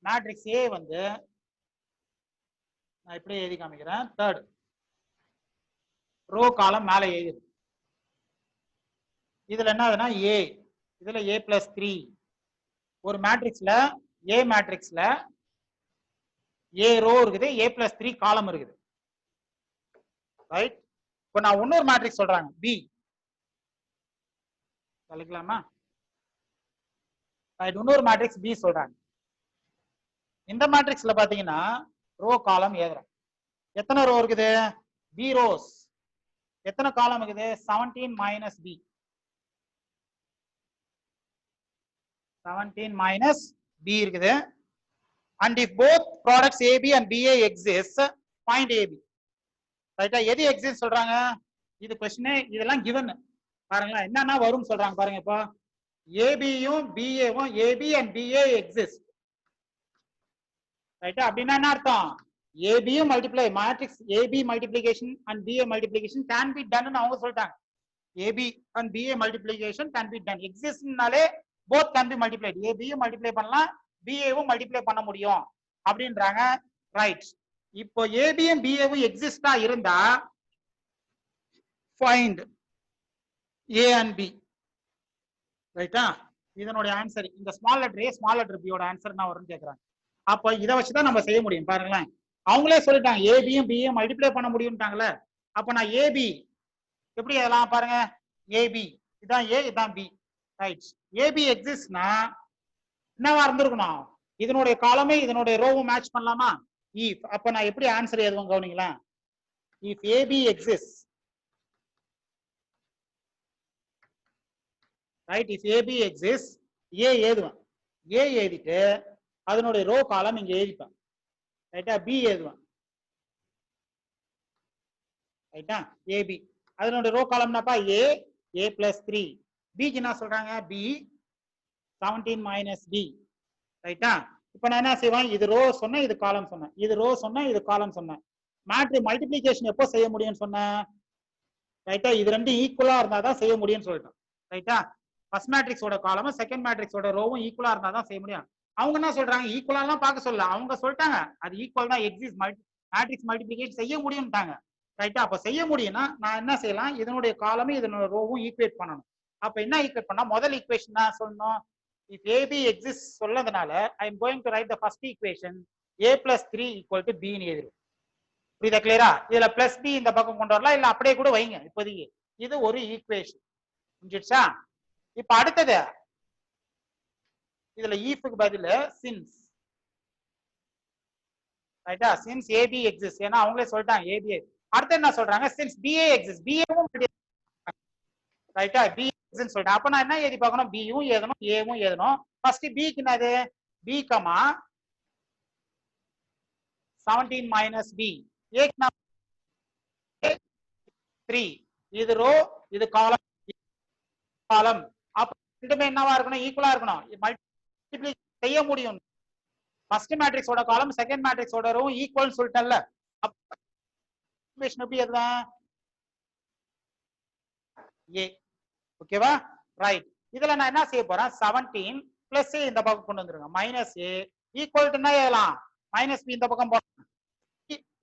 மேட்ரிக்ஸ் A வந்து நான் இப்படியே எழுதி காமிக்கிறேன். தேர்ட் ரோ காலம் மேல எழுதி, இதுல என்ன ஆகுதுன்னா ஏ, இதுல ஏ பிளஸ் 3, ஒரு மேட்ரிக்ஸ்ல ஏ மேட்ரிக்ஸ்ல ஏ ரோ இருக்குது, ஏ பிளஸ் 3 காலம் இருக்குது, ரைட். இப்போ நான் இன்னொரு மேட்ரிக்ஸ் சொல்றாங்க பி, சொல்லிக்கலாமா? ரைட், இன்னொரு மேட்ரிக்ஸ் பி சொல்றாங்க. இந்த மேட்ரிக்ஸ்ல பாத்தீங்கன்னா ரோ காலம் ஏதுறோம். எத்தனை ரோ இருக்குது? B rows. எத்தனை காலம் இருக்குது? 17 மைனஸ் பி, 17 மைனஸ் பி இருக்குது. And if both products AB and BA exist, find AB. ரைட்டா? எது எக்ஸிஸ்ட் சொல்றாங்க? இது क्वेश्चन, இதெல்லாம் given. பாருங்க என்னன்னா வரும் சொல்றாங்க பாருங்க. இப்போ ஏபியும் பிஏவும், ஏபி அண்ட் பிஏ எக்ஸிஸ்ட், ரைட்டா? அப்படின்னா என்ன அர்த்தம்? ஏபியும் multiply matrix AB multiplication and BA multiplication can be done அவங்க சொல்லிட்டாங்க. AB and BA multiplication can be done. எக்ஸிஸ்ட்னாலே போத் கேன் பி மல்டிப்ளைட். ஏபியும் மல்டிப்ளை பண்ணலாம், பிஏவும் மல்டிப்ளை பண்ண முடியும் அப்படின்றாங்க, ரைட். இப்போ ஏபியும் பிஏவும் எக்ஸிஸ்டா இருந்தா ஃபைண்ட் ஏ அண்ட் பி, ரைட்டா? இதனுடைய ஆன்சர் இந்த small letter A small letter பியோட ஆன்சர் நான் வரும்னு கேக்குறாங்க. அப்போ இதை வச்சுதான் நம்ம செய்ய முடியும். பாருங்களேன், அவங்களே சொல்லிட்டாங்க ஏபியும் பியும் மல்டிப்ளை பண்ண முடியும்ட்டாங்கல்ல. அப்ப நான் ஏபி எப்படி எல்லாம் பாருங்க, ஏபி இதான் ஏ இதான் பி, ரைட். ஏபி எக்ஸிஸ்ட்னா என்னவா இருந்திருக்கணும்? இதனுடைய காலமே இதனுடைய ரோவும் மேட்ச் பண்ணலாமா? இஃப். அப்ப நான் எப்படி ஆன்சர் எழுதுவேன் கவனிங்களா? If AB exist, right, if AB exist, A எழுதுவேன். ஏ எழுதிட்டு அதனுடைய ரோ காலம் இங்க எழுதிப்பேன், ரைட்டா? பி எழுதுவேன், ரைட்டா? ஏபி அதனுடைய ரோ காலம்னாப்பா ஏ, ஏ பிளஸ் 3. பிக்கு என்ன சொல்றாங்க? பி 17 மைனஸ் பி, ரைட்டா? இப்ப நான் என்ன செய்வேன்? இது ரோ சொன்னேன், இது காலம் சொன்னேன், இது ரோ சொன்னேன், இது காலம் சொன்னேன். மேட்ரிக்ஸ் மல்டிப்ளிகேஷன் எப்போ செய்ய முடியும்னு சொன்னேன், ரைட்டா? இது ரெண்டும் ஈக்குவலா இருந்தா தான் செய்ய முடியும்னு சொல்லிட்டோம், ரைட்டா? ஃபர்ஸ்ட் மேட்ரிக்ஸோட காலமும் செகண்ட் மேட்ரிக்ஸோட ரோவும் ஈக்குவலா இருந்தா தான் செய்ய முடியும். அவங்க என்ன சொல்றாங்க? ஈக்குவலாலாம் பார்க்க சொல்லல, அவங்க சொல்லிட்டாங்க அது ஈக்குவல் தான், எக்ஸிஸ்ட் மேட்ரிக்ஸ் மல்டிப்ளிகேஷன் செய்ய முடியும்ட்டாங்க, ரைட்டா? அப்ப செய்ய முடியும்னா நான் என்ன செய்யலாம்? இதனுடைய காலமும் இதனுடைய ரோவும் ஈக்குவேட் பண்ணணும். அப்ப என்ன ஈக்குவேட் பண்ணா? முதல் ஈக்குவேஷன் தான் சொல்லணும். If AB exists சொல்லதுனால I am going to write the first equation A plus 3 equal to B ன்னு எழுதிரும். புரியுதா? கிளியரா? இதுல பிளஸ் B இந்த பக்கம் கொண்டு வரலாம், இல்ல அப்படியே கூட வைங்க. இப்போதைக்கு இது ஒரு ஈக்குவேஷன், புரிஞ்சிடுச்சா? இப்ப அடுத்தது இதுல ஈஃப்க்கு பதில் since, ரைட்டா? since AB exists, ஏன்னா அவங்களே சொல்லிட்டாங்க AB. அடுத்து என்ன சொல்றாங்க? since BA exists, BAவும் ரைட்டா? B exists சொல்லிட்டேன். அப்ப நான் என்ன எழுதி பார்க்கணும்? பியும் எழுதணும், ஏவும் எழுதணும். ஃபர்ஸ்ட் பிக்கு என்னது? B, 17 மைனஸ் பி, ஏக்கு 3. இது ரோ, இது காலம், காலம். அப்ப ரெண்டுமே என்னவா இருக்கணும்? ஈக்குவலா இருக்கணும், மல்டிப்ளை செய்ய முடியும். ஃபர்ஸ்ட் மேட்ரிக்ஸோட காலம் செகண்ட் மேட்ரிக்ஸோட ரோ ஈக்குவல் சொல்லிட்டேன்ல. அப்ப எப்படி எழுதலாம்? ஏ, ஓகேவா? ரைட். இதுல நான் என்ன செய்ய போறேன்? 17 பிளஸ் ஏ இந்த பக்கம் கொண்டு வந்துருங்க, மைனஸ் ஏ ஈக்குவல் டு என்ன எழுதலாம்? மைனஸ் பி இந்த பக்கம் போடணும்.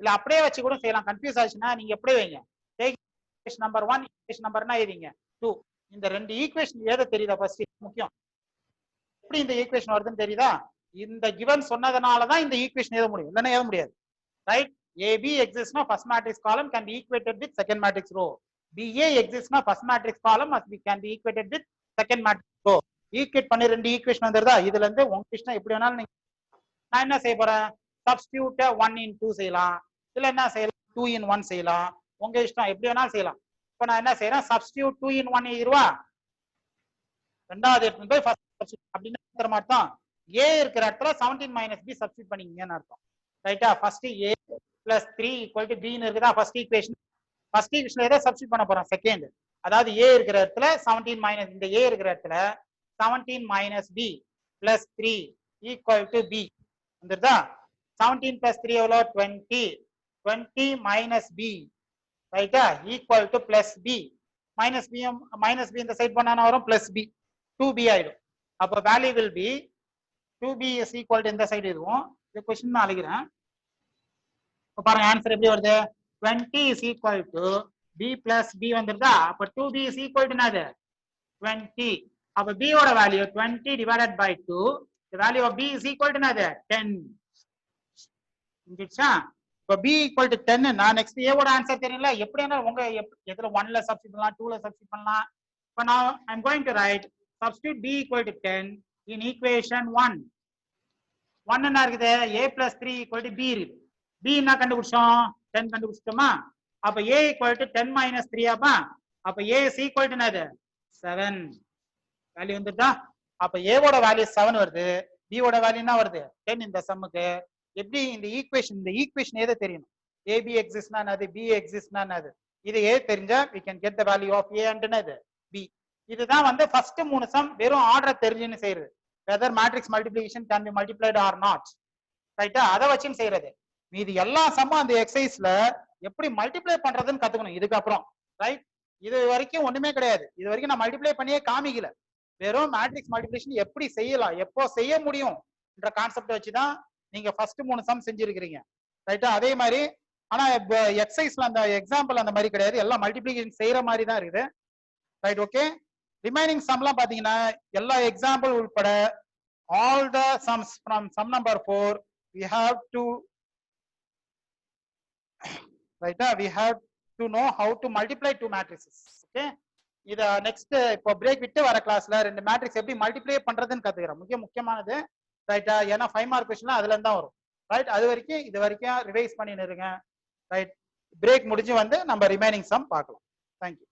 இல்ல அப்படியே வச்சு கூட செய்யலாம். கன்ஃபியூஸ் ஆச்சுன்னா நீங்க எப்படியே வைங்க. ஈக்குவேஷன் நம்பர் 1, ஈக்குவேஷன் நம்பர் என்ன எழுதிங்க? 2. இந்த ரெண்டு ஈக்குவேஷன் ஏதோ தெரியுதா? ஃபர்ஸ்ட் முக்கியம். எப்படி இந்த ஈக்குவேஷன் வருதுன்னு தெரியுதா? இந்த கிவன் சொன்னதனால தான் இந்த ஈக்குவேஷன் எழுத முடியும், இல்லைன்னா எழுத முடியாது, right? AB exists na first matrix column can be equated with second matrix row. BA exists na first matrix column can be equated with second matrix row. Equate பண்ணி ரெண்டு ஈக்குவேஷன் வந்துருதா? இதுல இருந்து உங்க இஷ்டம் எப்படி வேணாலும் நீங்க. நான் என்ன செய்ய போறேன்? சப்ஸ்டிடியூட் 1 in 2 செய்யலாம், இல்ல என்ன செய்யலாம்? 2 in 1 செய்யலாம், உங்க இஷ்டம், எப்படி வேணாலும் செய்யலாம். இப்ப நான் என்ன செய்யறேன்? சப்ஸ்டிடியூட் 2 in 1 எழுதிருவா, ரெண்டாவது எடுத்து போய் ஃபர்ஸ்ட் சப்ஸ்டிடியூட் அப்படின்னு மாதிரி தான். A இருக்கிற இடத்துல 17 மைனஸ் பி சப்ஸ்டிடியூட் பண்ணிக்கங்கன்னு அர்த்தம், ரைட்டா? First A plus 3 equal to B ன்னு இருக்குதா? First equation. ஃபர்ஸ்ட் ஈக்குவேஷன்ல எதை சப்ஸ்டிடியூட் பண்ண போறோம்? செகண்ட். அதாவது A இருக்கிற இடத்துல 17 மைனஸ், இந்த A இருக்கிற இடத்துல 17 minus B plus 3 equal to B வந்துருதா? 17 plus 3 எவ்வளோ? 20. 20 minus B, ரைட்டா? equal to plus B. minus B இந்த சைட் பண்ணா வரும் plus B, 2B ஆயிடும். அப்போ value will be 2B is equal to இந்த சைடு இருக்கும். இந்த क्वेश्चन நான் அழைக்கிறேன். இப்போ பாருங்க ஆன்சர் எப்படி வருது 20 is equal to b plus b வந்துருதா அப்ப 2b is equal to என்னது 20 அப்ப b ஓட value 20 divided by 2 the value of b is equal to என்னது 10 புரிஞ்சுச்சா இப்போ b equal to 10 நான் நெக்ஸ்ட் a ஓட ஆன்சர் தெரியல எப்படினா உங்க எதுல 1 ல சப்ஸ்டிட்யூட் பண்ணலாம் 2 ல சப்ஸ்டிட்யூட் பண்ணலாம் இப்போ now I am going to write substitute b equal to 10 in equation 1 1 என்ன இருக்குது a plus 3 equal to b இருக்கு b என்ன கண்டுபிடிச்சோம் 10 கண்டுபிடிச்சிட்டோமா அப்ப a equal to 10 minus 3 அப்ப அப்ப a is equal to என்னது 7 வேல்யூ வந்துட்டா அப்ப a ஓட வேல்யூ 7 வருது b ஓட வேல்யூ என்ன வருது 10 இந்த சம்முக்கு எப்படி இந்த ஈக்குவேஷன் எது தெரியணும் ab exists-னா என்னது b exists-னா என்னது இது a தெரிஞ்சா we can get the value of a and என்னது b இதுதான் வந்து ஃபர்ஸ்ட் மூணு சம் வெறும் ஆர்டர் தெரிஞ்சுன்னு செய்யறது whether matrix multiplication can be multiplied or not ரைட்டா அதை வச்சுன்னு செய்யறது மீதி எல்லா சம்மும் அந்த எக்ஸசைஸ்ல எப்படி மல்டிப்ளை பண்றதுன்னு கத்துக்கணும் இதுக்கப்புறம் ரைட் இது வரைக்கும் ஒண்ணுமே கிடையாது இது வரைக்கும் நான் மல்டிப்ளை பண்ணியே காமிக்கல வெறும் மேட்ரிக்ஸ் மல்டிப்ளிகேஷன் எப்படி செய்யலாம் எப்போ செய்ய முடியும் என்ற கான்செப்ட் வச்சுதான் நீங்க ஃபர்ஸ்ட் மூணு சம் செஞ்சிருக்கிறீங்க ரைட்டா அதே மாதிரி ஆனா எக்ஸசைஸ்ல அந்த எக்ஸாம்பிள் அந்த மாதிரி கிடையாது எல்லாம் மல்டிப்ளிகேஷன் செய்யற மாதிரி தான் இருக்குது ரைட் ஓகே ரிமைனிங் சம்லாம் பாத்தீங்கன்னா எல்லா எக்ஸாம்பிள் உட்பட all the sums from some number 4 we have to right we have to know how to multiply two matrices okay இத நெக்ஸ்ட் இப்போ பிரேக் விட்டு வர கிளாஸ்ல ரெண்டு மேட்ரிக்ஸ் எப்படி மல்டிப்ளை பண்றதுன்னு கத்துக்கிறோம் முக்கியமானது ரைட்டா ஏன்னா 5 மார்க் क्वेश्चन அதுல இருந்து தான் வரும் ரைட் அது வரைக்கும் இது வரைக்கும் ரிவைஸ் பண்ணிட்டு இருங்க ரைட் பிரேக் முடிஞ்சு வந்து நம்ம ரிமைனிங் சம் பார்க்கலாம் Thank you